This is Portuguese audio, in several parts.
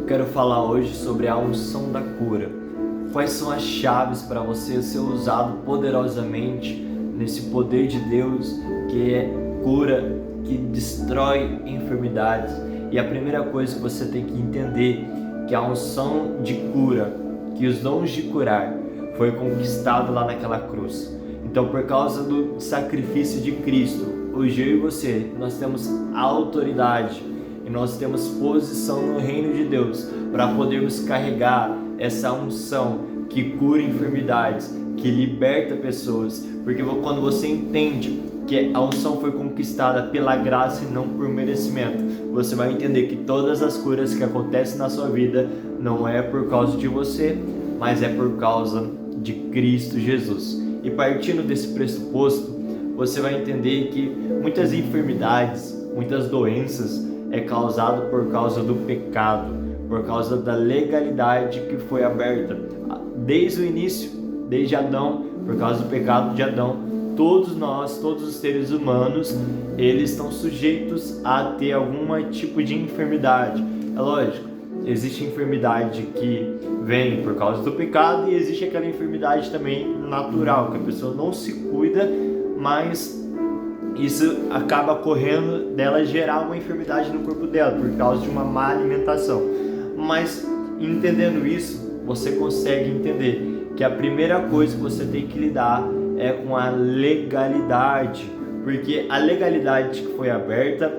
Quero falar hoje sobre a unção da cura. Quais são as chaves para você ser usado poderosamente nesse poder de Deus que é cura, que destrói enfermidades? E a primeira coisa que você tem que entender que a unção de cura, que os dons de curar foi conquistado lá naquela cruz. Então, por causa do sacrifício de Cristo, hoje eu e você, nós temos autoridade e nós temos posição no reino de Deus para podermos carregar essa unção que cura enfermidades, que liberta pessoas, porque quando você entende que a unção foi conquistada pela graça e não por merecimento, você vai entender que todas as curas que acontecem na sua vida não é por causa de você, mas é por causa de Cristo Jesus. E partindo desse pressuposto, você vai entender que muitas enfermidades, muitas doenças é causado por causa do pecado, por causa da legalidade que foi aberta desde o início, desde Adão, por causa do pecado de Adão. Todos nós, todos os seres humanos, eles estão sujeitos a ter algum tipo de enfermidade. É lógico, existe enfermidade que vem por causa do pecado e existe aquela enfermidade também natural, que a pessoa não se cuida, mas isso acaba correndo dela gerar uma enfermidade no corpo dela por causa de uma má alimentação. Mas entendendo isso, você consegue entender que a primeira coisa que você tem que lidar é com a legalidade, porque a legalidade que foi aberta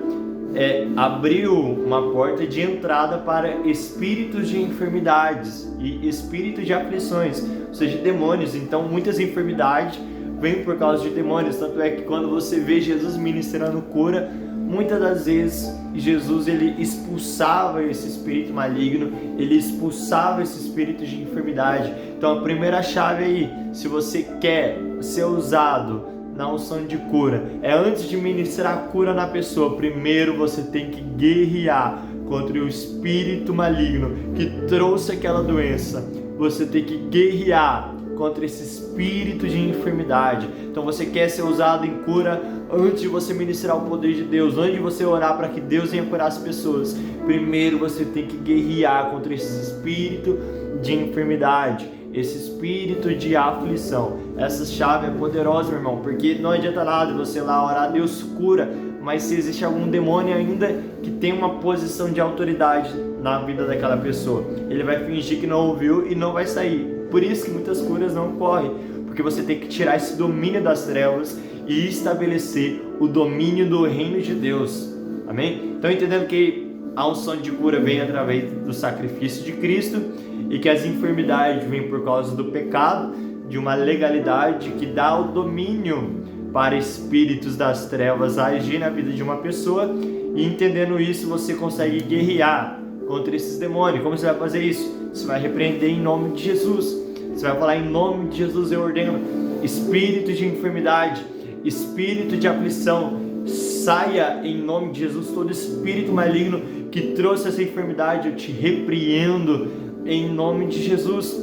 abriu uma porta de entrada para espíritos de enfermidades e espíritos de aflições, ou seja, demônios. Então muitas enfermidades vêm por causa de demônios, tanto é que quando você vê Jesus ministrando cura, muitas das vezes Jesus ele expulsava esse espírito maligno, ele expulsava esse espírito de enfermidade. Então a primeira chave aí, se você quer ser usado na unção de cura, é antes de ministrar cura na pessoa, primeiro você tem que guerrear contra o espírito maligno que trouxe aquela doença. Você tem que guerrear contra esse espírito de enfermidade. Então você quer ser usado em cura, antes de você ministrar o poder de Deus, antes de você orar para que Deus venha curar as pessoas, primeiro você tem que guerrear contra esse espírito de enfermidade, esse espírito de aflição. Essa chave é poderosa, meu irmão, porque não adianta nada você lá orar, Deus cura, mas se existe algum demônio ainda que tem uma posição de autoridade na vida daquela pessoa, ele vai fingir que não ouviu e não vai sair. Por isso que muitas curas não ocorrem, porque você tem que tirar esse domínio das trevas e estabelecer o domínio do reino de Deus. Amém? Então, entendendo que a unção de cura vem através do sacrifício de Cristo e que as enfermidades vêm por causa do pecado, de uma legalidade que dá o domínio para espíritos das trevas agir na vida de uma pessoa, e entendendo isso você consegue guerrear contra esses demônios. Como você vai fazer isso? Você vai repreender em nome de Jesus. Você vai falar: em nome de Jesus eu ordeno, espírito de enfermidade, espírito de aflição, saia em nome de Jesus. Todo espírito maligno que trouxe essa enfermidade, eu te repreendo em nome de Jesus.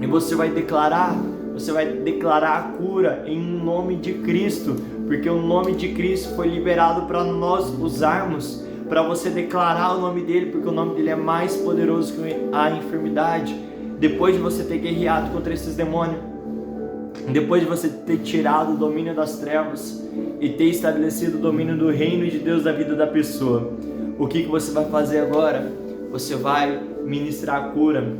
E você vai declarar a cura em nome de Cristo, porque o nome de Cristo foi liberado para nós usarmos, para você declarar o nome dele, porque o nome dele é mais poderoso que a enfermidade. Depois de você ter guerreado contra esses demônios, depois de você ter tirado o domínio das trevas e ter estabelecido o domínio do reino de Deus na vida da pessoa, o que você vai fazer agora? Você vai ministrar a cura,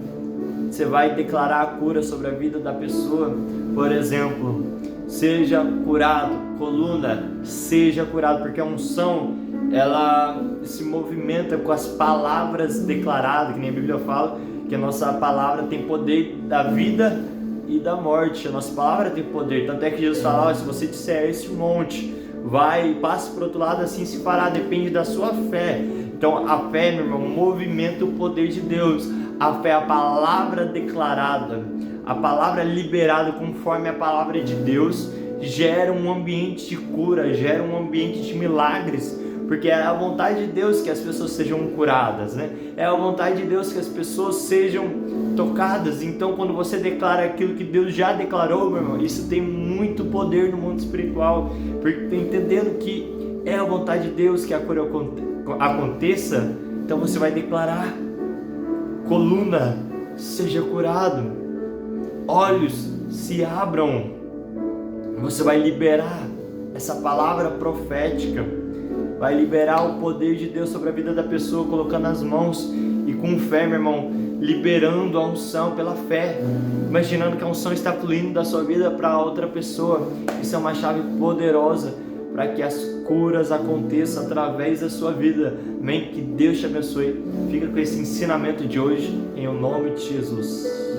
você vai declarar a cura sobre a vida da pessoa. Por exemplo, seja curado, coluna, seja curado, porque a unção, ela se movimenta com as palavras declaradas, que nem a Bíblia fala, que a nossa palavra tem poder da vida e da morte. A nossa palavra tem poder, tanto é que Jesus fala: se você disser esse monte, vai e passe para o outro lado, assim se fará. Depende da sua fé. Então a fé, meu irmão, movimenta o poder de Deus. A fé é a palavra declarada, a palavra liberada conforme a palavra de Deus, gera um ambiente de cura, gera um ambiente de milagres, porque é a vontade de Deus que as pessoas sejam curadas, né? É a vontade de Deus que as pessoas sejam tocadas. Então, quando você declara aquilo que Deus já declarou, meu irmão, isso tem muito poder no mundo espiritual, porque entendendo que é a vontade de Deus que a cura aconteça, então você vai declarar. coluna seja curado, olhos se abram. Você vai liberar essa palavra profética, vai liberar o poder de Deus sobre a vida da pessoa, colocando as mãos e com fé, meu irmão, liberando a unção pela fé, imaginando que a unção está fluindo da sua vida para outra pessoa. Isso é uma chave poderosa para que as curas aconteçam através da sua vida. Amém? Que Deus te abençoe. Fica com esse ensinamento de hoje, em o nome de Jesus.